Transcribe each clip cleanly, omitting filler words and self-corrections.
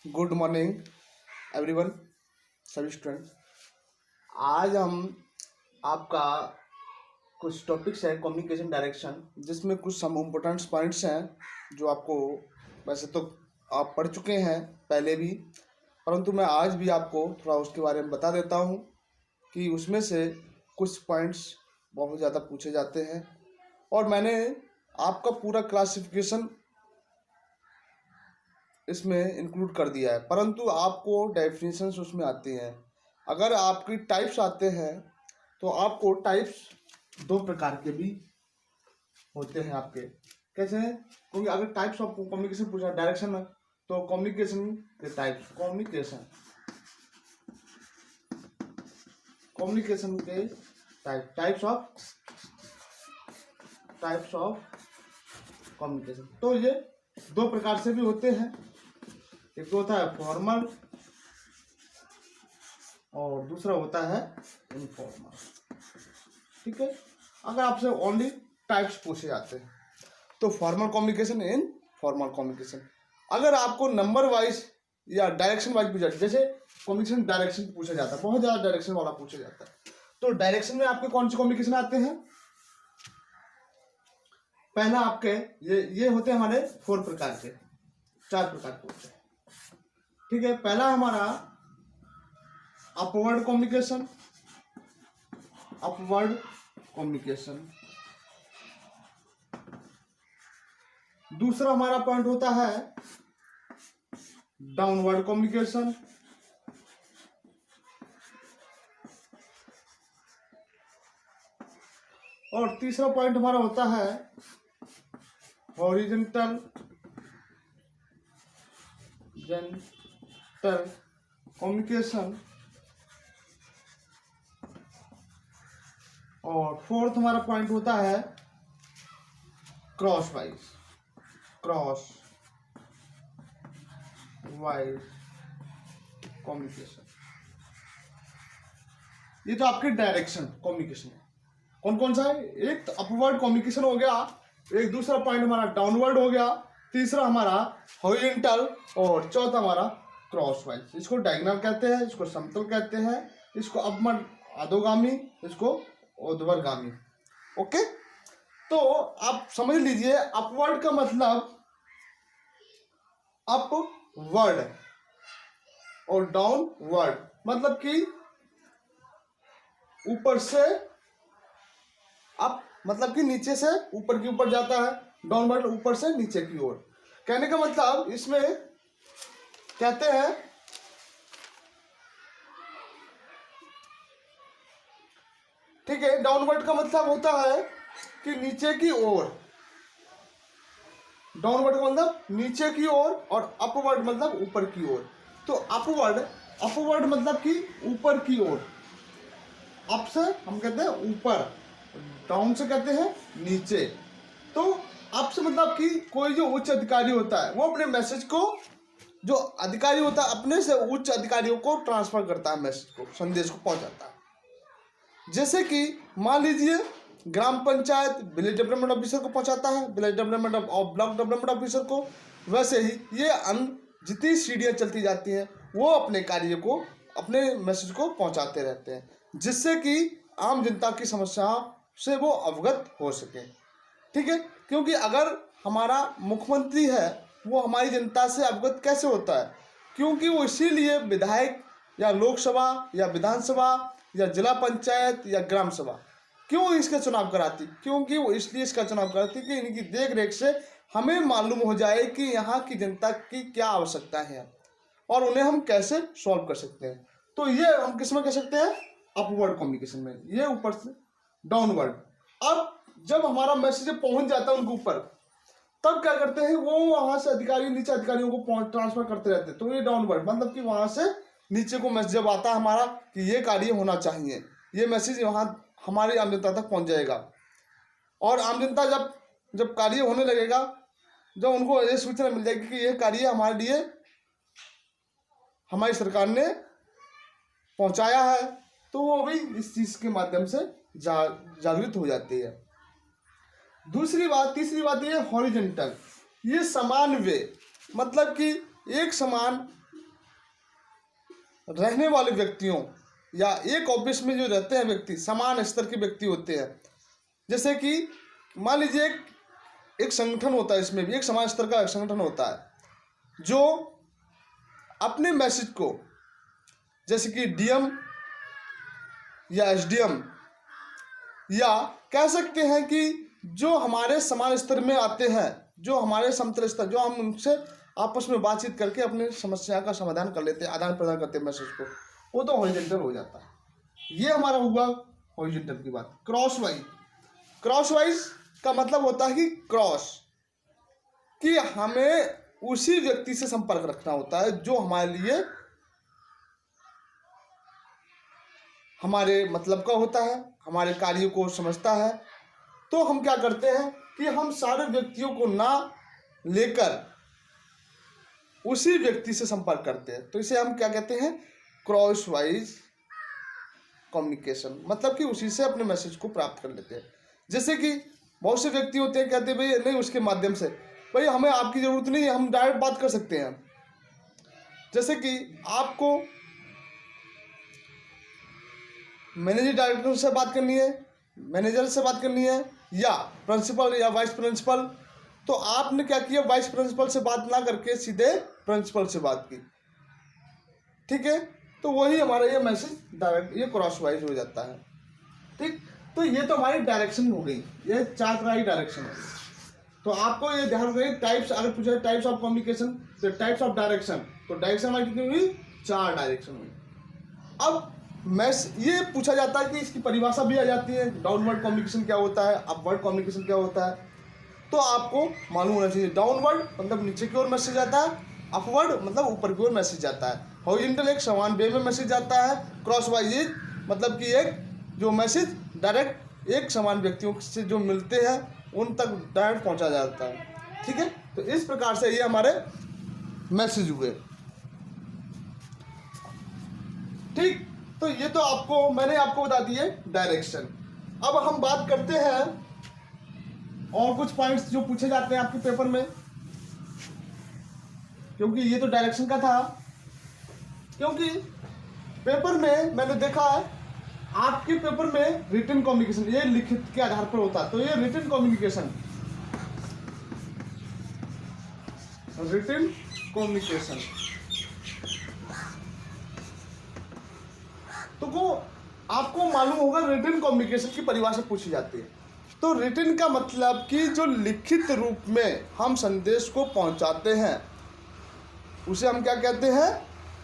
Good morning everyone, सभी student. आज हम आपका कुछ टॉपिक्स है कम्युनिकेशन डायरेक्शन, जिसमें कुछ सम इम्पोर्टेंट पॉइंट्स हैं जो आपको वैसे तो आप पढ़ चुके हैं पहले भी, परंतु मैं आज भी आपको थोड़ा उसके बारे में बता देता हूं कि उसमें से कुछ पॉइंट्स बहुत ज़्यादा पूछे जाते हैं और मैंने आपका पूरा क्लासिफिकेशन इसमें इंक्लूड कर दिया है, परंतु आपको डेफिनेशंस उसमें आती हैं। अगर आपकी टाइप्स आते हैं तो आपको टाइप्स दो प्रकार के भी होते हैं आपके। कैसे हैं? क्योंकि अगर टाइप्स ऑफ कम्युनिकेशन पूछा डायरेक्शन में, तो कम्युनिकेशन के टाइप्स कम्युनिकेशन के टाइप्स ऑफ कम्युनिकेशन, तो ये दो प्रकार से भी होते हैं। एक तो होता है फॉर्मल और दूसरा होता है इनफॉर्मल। ठीक है, अगर आपसे ओनली टाइप्स पूछे जाते हैं तो फॉर्मल कम्युनिकेशन, इनफॉर्मल कम्युनिकेशन। अगर आपको नंबर वाइज या डायरेक्शन वाइज पूछा, जैसे कम्युनिकेशन डायरेक्शन पूछा जाता है, बहुत ज़्यादा डायरेक्शन वाला पूछा जाता है, तो डायरेक्शन में आपके कौन से कम्युनिकेशन आते हैं? पहला आपके ये होते हैं हमारे 4 प्रकार के, 4 प्रकार के होते हैं। ठीक है, पहला हमारा अपवर्ड कम्युनिकेशन। दूसरा हमारा पॉइंट होता है डाउनवर्ड कम्युनिकेशन। और तीसरा पॉइंट हमारा होता है हॉरिजॉन्टल कम्युनिकेशन। और फोर्थ हमारा पॉइंट होता है क्रॉस वाइज कम्युनिकेशन। ये तो आपके डायरेक्शन कम्युनिकेशन है। कौन कौन सा है? एक तो अपवर्ड कम्युनिकेशन हो गया, एक दूसरा पॉइंट हमारा डाउनवर्ड हो गया, तीसरा हमारा हॉरिजॉन्टल और चौथा हमारा क्रॉस वाइज। इसको डायगोनल कहते हैं, इसको समतल कहते हैं, इसको अपवर्ड अधोगामी, इसको ऊर्ध्वगामी। ओके, तो आप समझ लीजिए अपवर्ड का मतलब अपवर्ड और डाउनवर्ड मतलब कि ऊपर से अप, मतलब कि नीचे से ऊपर की ऊपर जाता है, डाउनवर्ड ऊपर से नीचे की ओर। कहने का मतलब इसमें कहते हैं ठीक है, डाउनवर्ड का मतलब होता है कि नीचे की ओर, डाउनवर्ड का मतलब नीचे की ओर, और अपवर्ड मतलब ऊपर की ओर। तो अपवर्ड मतलब कि ऊपर की ओर, अप से हम कहते हैं ऊपर, डाउन से कहते हैं नीचे। तो अप से मतलब कि कोई जो उच्च अधिकारी होता है वो अपने मैसेज को, जो अधिकारी होता है अपने से उच्च अधिकारियों को ट्रांसफर करता है, मैसेज को, संदेश को पहुंचाता है। जैसे कि मान लीजिए ग्राम पंचायत विलेज डेवलपमेंट ऑफिसर को पहुंचाता है, विलेज डेवलपमेंट और ब्लॉक डेवलपमेंट ऑफिसर को, वैसे ही ये जितनी सीढ़ियाँ चलती जाती हैं वो अपने कार्य को, अपने मैसेज को पहुंचाते रहते हैं, जिससे कि आम जनता की समस्याओं से वो अवगत हो सके। ठीक है, क्योंकि अगर हमारा मुख्यमंत्री है वो हमारी जनता से अवगत कैसे होता है? क्योंकि वो इसीलिए विधायक या लोकसभा या विधानसभा या जिला पंचायत या ग्राम सभा क्यों इसका चुनाव कराती? क्योंकि वो इसलिए इसका चुनाव कराती कि इनकी देख रेख से हमें मालूम हो जाए कि यहाँ की जनता की क्या आवश्यकता है और उन्हें हम कैसे सॉल्व कर सकते हैं। तो ये हम किस में कह सकते हैं? अपवर्ड कम्युनिकेशन में। ये ऊपर से डाउनवर्ड। अब जब हमारा मैसेज पहुंच जाता है उनके ऊपर, तब क्या करते हैं वो वहां से अधिकारी नीचे अधिकारियों को ट्रांसफर करते रहते हैं। तो ये डाउनवर्ड मतलब कि वहां से नीचे को मैसेज जब आता है हमारा कि ये कार्य होना चाहिए, ये मैसेज वहां हमारी आम जनता तक पहुंच जाएगा। और आम जनता जब कार्य होने लगेगा, जब उनको ये सूचना मिल जाएगी कि ये कार्य हमारे लिए हमारी सरकार ने पहुंचाया है, तो वो भी इस चीज के माध्यम से जागृत हो जाती है। तीसरी बात ये हॉरिजॉन्टल, ये समान वे, मतलब कि एक समान रहने वाले व्यक्तियों या एक ऑफिस में जो रहते हैं व्यक्ति समान स्तर के व्यक्ति होते हैं। जैसे कि मान लीजिए एक संगठन होता है, इसमें भी एक समान स्तर का संगठन होता है जो अपने मैसेज को, जैसे कि डीएम या एसडीएम, या कह सकते हैं कि जो हमारे समान स्तर में आते हैं, जो हमारे समतल स्तर, जो हम उनसे आपस में बातचीत करके अपने समस्या का समाधान कर लेते हैं, आदान प्रदान करते हैं मैसेज को, वो तो हॉरिजॉन्टल हो जाता है। ये हमारा हुआ हॉरिजॉन्टल की बात। क्रॉस वाइज का मतलब होता है कि क्रॉस, कि हमें उसी व्यक्ति से संपर्क रखना होता है जो हमारे लिए हमारे मतलब का होता है, हमारे कार्य को समझता है। तो हम क्या करते हैं कि हम सारे व्यक्तियों को ना लेकर उसी व्यक्ति से संपर्क करते हैं। तो इसे हम क्या कहते हैं, क्रॉस वाइज कम्युनिकेशन, मतलब कि उसी से अपने मैसेज को प्राप्त कर लेते हैं। जैसे कि बहुत से व्यक्ति होते हैं, कहते हैं भाई नहीं उसके माध्यम से, भाई हमें आपकी ज़रूरत नहीं है, हम डायरेक्ट बात कर सकते हैं। जैसे कि आपको मैनेजर डायरेक्टर से बात करनी है, मैनेजर से बात करनी है, या प्रिंसिपल या वाइस प्रिंसिपल, तो आपने क्या किया, वाइस प्रिंसिपल से बात ना करके सीधे प्रिंसिपल से बात की, ठीक है। तो वही हमारा ये मैसेज डायरेक्ट, ये क्रॉस वाइज हो जाता है, ठीक। तो ये तो हमारी डायरेक्शन हो गई, ये 4 तरह की डायरेक्शन हो गई। तो आपको ये ध्यान रखिए, टाइप्स अगर पूछे टाइप्स ऑफ कम्युनिकेशन, तो टाइप्स ऑफ डायरेक्शन, तो डायरेक्शन हमारी कितनी हुई, 4 डायरेक्शन हुई। अब ये पूछा जाता है कि इसकी परिभाषा भी आ जाती है, डाउनवर्ड कम्युनिकेशन क्या होता है, अपवर्ड कम्युनिकेशन क्या होता है। तो आपको मालूम होना चाहिए, डाउनवर्ड मतलब नीचे की ओर मैसेज आता है, अपवर्ड मतलब ऊपर की ओर मैसेज आता है, हॉरिजॉन्टल एक समान वे में मैसेज आता है, क्रॉस वाइज मतलब कि एक जो मैसेज डायरेक्ट एक समान व्यक्तियों से जो मिलते हैं उन तक डायरेक्ट पहुंचा जाता है, ठीक है। तो इस प्रकार से ये हमारे मैसेज हुए, ठीक। तो ये तो आपको मैंने आपको बता दिए डायरेक्शन। अब हम बात करते हैं और कुछ पॉइंट्स जो पूछे जाते हैं आपके पेपर में, क्योंकि ये तो डायरेक्शन का था। क्योंकि पेपर में मैंने देखा है आपके पेपर में रिटन कम्युनिकेशन ये लिखित के आधार पर होता है, तो ये रिटन कम्युनिकेशन तो को आपको मालूम होगा रिटन कम्युनिकेशन की परिभाषा पूछी जाती है। तो रिटन का मतलब कि जो लिखित रूप में हम संदेश को पहुंचाते हैं उसे हम क्या कहते हैं,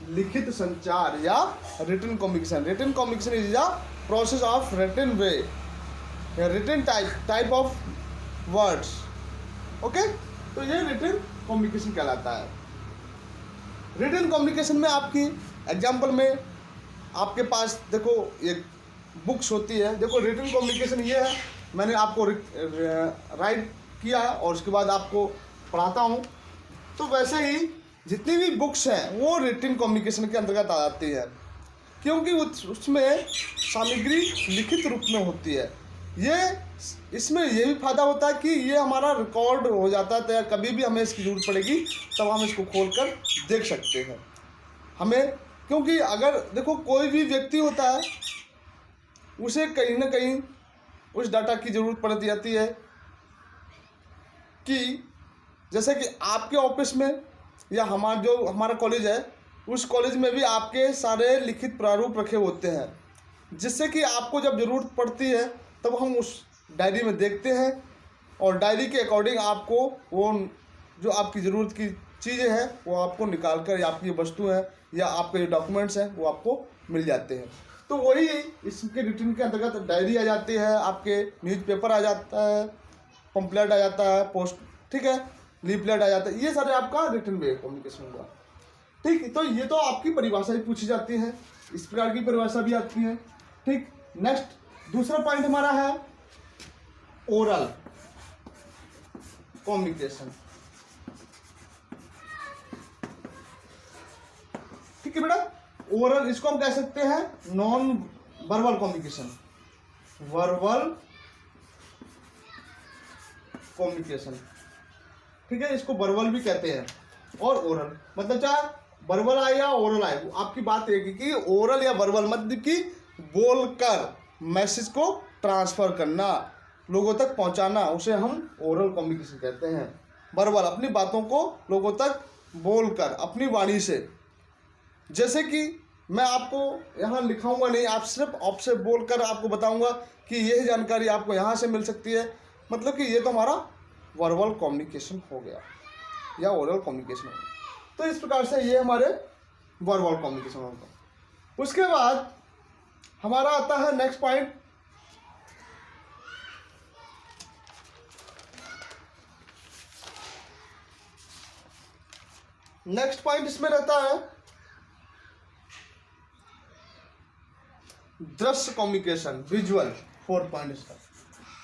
लिखित संचार या written communication. Written communication is a process of written way, written type of words, okay. तो ये रिटन कम्युनिकेशन कहलाता है। रिटन कम्युनिकेशन में आपकी एग्जाम्पल में आपके पास देखो एक बुक्स होती है, देखो रिटन कम्युनिकेशन ये है, मैंने आपको राइट किया और उसके बाद आपको पढ़ाता हूँ। तो वैसे ही जितनी भी बुक्स हैं वो रिटन कम्युनिकेशन के अंतर्गत आ जाती है, क्योंकि उसमें सामग्री लिखित रूप में होती है। ये इसमें ये भी फायदा होता है कि ये हमारा रिकॉर्ड हो जाता है, तो कभी भी हमें इसकी ज़रूरत पड़ेगी तब हम इसको खोलकर देख सकते हैं हमें। क्योंकि अगर देखो कोई भी व्यक्ति होता है उसे कहीं ना कहीं उस डाटा की ज़रूरत पड़ जाती है, कि जैसे कि आपके ऑफिस में या हमारा कॉलेज है, उस कॉलेज में भी आपके सारे लिखित प्रारूप रखे होते हैं, जिससे कि आपको जब ज़रूरत पड़ती है तब हम उस डायरी में देखते हैं और डायरी के अकॉर्डिंग आपको वो जो आपकी ज़रूरत की चीज़ें हैं वो आपको निकाल कर, या आपकी वस्तु हैं या आपके जो डॉक्यूमेंट्स हैं वो आपको मिल जाते हैं। तो वही इसके रिटन के अंतर्गत डायरी आ जाती है, आपके न्यूज़पेपर आ जाता है, पंपलेट आ जाता है, पोस्ट, ठीक है, लीफलेट आ जाता है, ये सारे आपका रिटन वे कम्युनिकेशन हुआ, ठीक। तो ये तो आपकी परिभाषा भी पूछी जाती है, इस प्रकार की परिभाषा भी आती है, ठीक। नेक्स्ट दूसरा पॉइंट हमारा है ओरल कम्युनिकेशन, ठीक है बेटा। ओरल इसको हम कह सकते हैं non verbal communication, verbal communication, ठीक है, इसको वर्बल भी कहते हैं। और ओरल मतलब चाहे वर्बल आए या ओरल आए, आपकी बात एक है कि ओरल या वर्बल मतलब कि बोलकर मैसेज को ट्रांसफर करना, लोगों तक पहुंचाना, उसे हम ओरल कम्युनिकेशन कहते हैं। वर्बल अपनी बातों को लोगों तक बोलकर अपनी वाणी से, जैसे कि मैं आपको यहाँ लिखाऊंगा नहीं, आप सिर्फ आपसे बोलकर आपको बताऊंगा कि यह जानकारी आपको यहाँ से मिल सकती है, मतलब कि ये तो हमारा वर्बल कम्युनिकेशन हो गया या ओरल कम्युनिकेशन हो गया। तो इस प्रकार से ये हमारे वर्बल कम्युनिकेशन होगा। उसके बाद हमारा आता है नेक्स्ट पॉइंट, इसमें रहता है दृश्य कम्युनिकेशन, विजुअल। 4 पॉइंट इसका।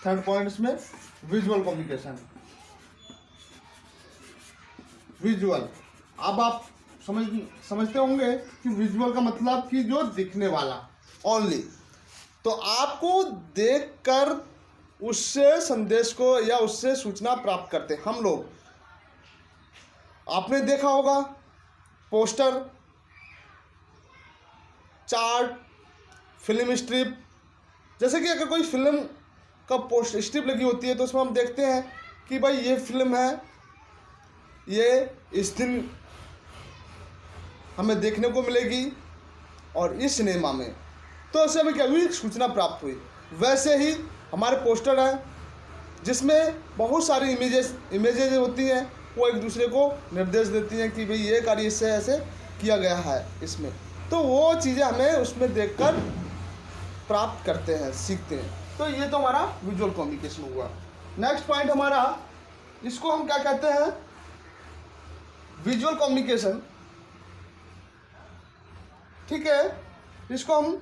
3rd पॉइंट इसमें विजुअल कम्युनिकेशन। विजुअल, अब आप समझते होंगे कि विजुअल का मतलब कि जो दिखने वाला ओनली, तो आपको देखकर उससे संदेश को या उससे सूचना प्राप्त करते हम लोग। आपने देखा होगा पोस्टर, चार्ट, फिल्म स्ट्रिप, जैसे कि अगर कोई फिल्म का पोस्ट स्ट्रिप लगी होती है तो उसमें हम देखते हैं कि भाई ये फिल्म है, ये इस दिन हमें देखने को मिलेगी और इस सिनेमा में, तो उससे हमें क्या हुई, सूचना प्राप्त हुई। वैसे ही हमारे पोस्टर हैं जिसमें बहुत सारी इमेजेस होती हैं, वो एक दूसरे को निर्देश देती हैं कि भाई ये कार्य इससे ऐसे किया गया है इसमें, तो वो चीज़ें हमें उसमें देखकर प्राप्त करते हैं, सीखते हैं। तो ये तो हमारा विजुअल कम्युनिकेशन हुआ। नेक्स्ट पॉइंट हमारा, इसको हम क्या कहते हैं, विजुअल कम्युनिकेशन, ठीक है। इसको हम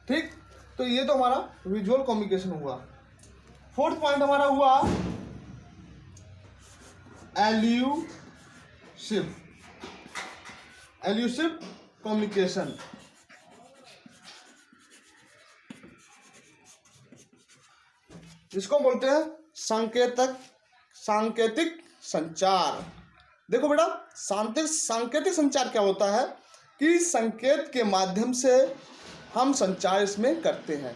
ठीक, तो ये तो हमारा विजुअल कम्युनिकेशन हुआ। 4th पॉइंट हमारा हुआ एल्यूसिव कम्युनिकेशन। जिसको बोलते हैं सांकेतिक संचार। देखो बेटा, सांकेतिक संचार क्या होता है कि संकेत के माध्यम से हम संचार इसमें करते हैं।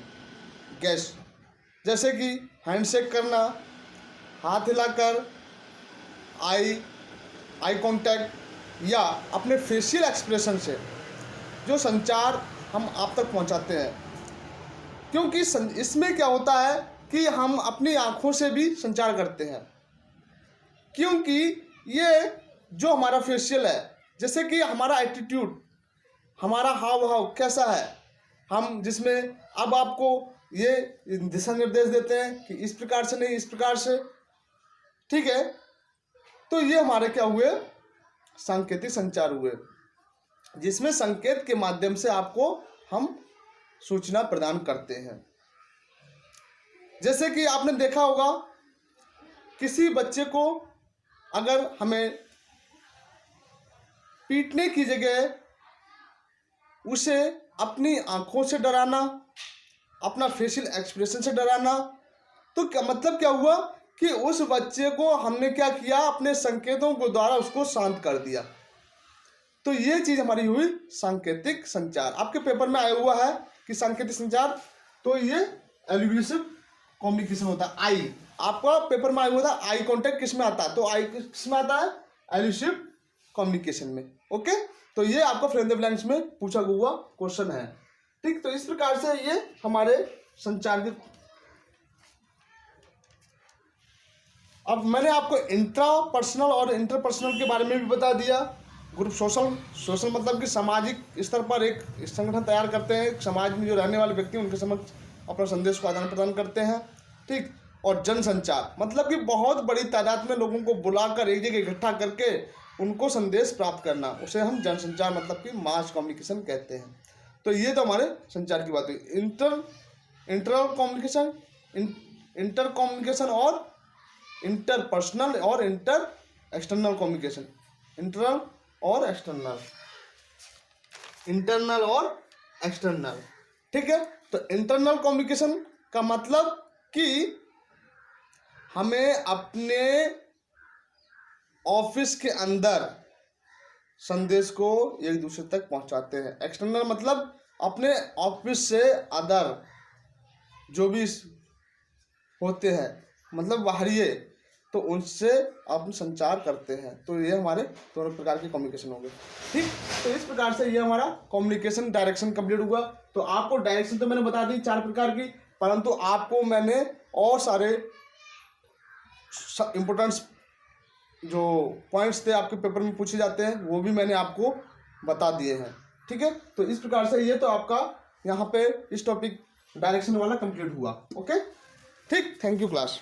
जैसे कि हैंडशेक करना, हाथ हिलाकर, आई कांटेक्ट, या अपने फेशियल एक्सप्रेशन से जो संचार हम आप तक पहुंचाते हैं। क्योंकि इसमें क्या होता है कि हम अपनी आँखों से भी संचार करते हैं, क्योंकि ये जो हमारा फेशियल है, जैसे कि हमारा एटीट्यूड, हमारा हाव भाव कैसा है, हम जिसमें अब आपको ये दिशा निर्देश देते हैं कि इस प्रकार से नहीं, इस प्रकार से, ठीक है। तो ये हमारे क्या हुए, सांकेतिक संचार हुए, जिसमें संकेत के माध्यम से आपको हम सूचना प्रदान करते हैं। जैसे कि आपने देखा होगा, किसी बच्चे को अगर हमें पीटने की जगह उसे अपनी आंखों से डराना, अपना फेशियल एक्सप्रेशन से डराना, तो क्या मतलब क्या हुआ कि उस बच्चे को हमने क्या किया, अपने संकेतों के द्वारा उसको शांत कर दिया। तो ये चीज़ हमारी हुई सांकेतिक संचार। आपके पेपर में आया हुआ है कि सांकेतिक संचार, तो ये एल्यूसिव कम्युनिकेशन होता है। आई आपका पेपर में आया हुआ था, आई कांटेक्ट किस में आता है, तो आई किस में आता है, एल्यूसिव कम्युनिकेशन में। ओके, तो ये आपका फिल इन द ब्लैंक्स में पूछा हुआ क्वेश्चन है। ठीक, तो इस प्रकार से ये हमारे संचार के। अब मैंने आपको इंट्रा पर्सनल और इंटरपर्सनल के बारे में भी बता दिया। ग्रुप सोशल मतलब कि सामाजिक स्तर पर एक संगठन तैयार करते हैं, समाज में जो रहने वाले व्यक्ति उनके समक्ष अपना संदेश को आदान प्रदान करते हैं। ठीक, और जनसंचार मतलब कि बहुत बड़ी तादाद में लोगों को बुलाकर एक जगह इकट्ठा करके उनको संदेश प्राप्त करना, उसे हम जनसंचार मतलब कि मास कम्युनिकेशन कहते हैं। तो ये तो हमारे संचार की बात हुई। इंटर कम्युनिकेशन और इंटरपर्सनल और इंटर एक्सटर्नल कम्युनिकेशन, इंटरनल और एक्सटर्नल, इंटरनल और एक्सटर्नल। ठीक है, तो इंटरनल कम्युनिकेशन का मतलब कि हमें अपने ऑफिस के अंदर संदेश को एक दूसरे तक पहुंचाते हैं। एक्सटर्नल मतलब अपने ऑफिस से अदर जो भी होते हैं, मतलब बाहरिये, तो उनसे आप संचार करते हैं। तो ये हमारे दोनों प्रकार के कम्युनिकेशन हो गए। ठीक, तो इस प्रकार से ये हमारा कम्युनिकेशन डायरेक्शन कंप्लीट हुआ। तो आपको डायरेक्शन तो मैंने बता दी 4 प्रकार की, परंतु आपको मैंने और सारे इम्पोर्टेंट्स जो पॉइंट्स थे आपके पेपर में पूछे जाते हैं वो भी मैंने आपको बता दिए हैं। ठीक है, तो इस प्रकार से ये तो आपका यहाँ पे इस टॉपिक डायरेक्शन वाला कंप्लीट हुआ। ओके, ठीक, थैंक यू क्लास।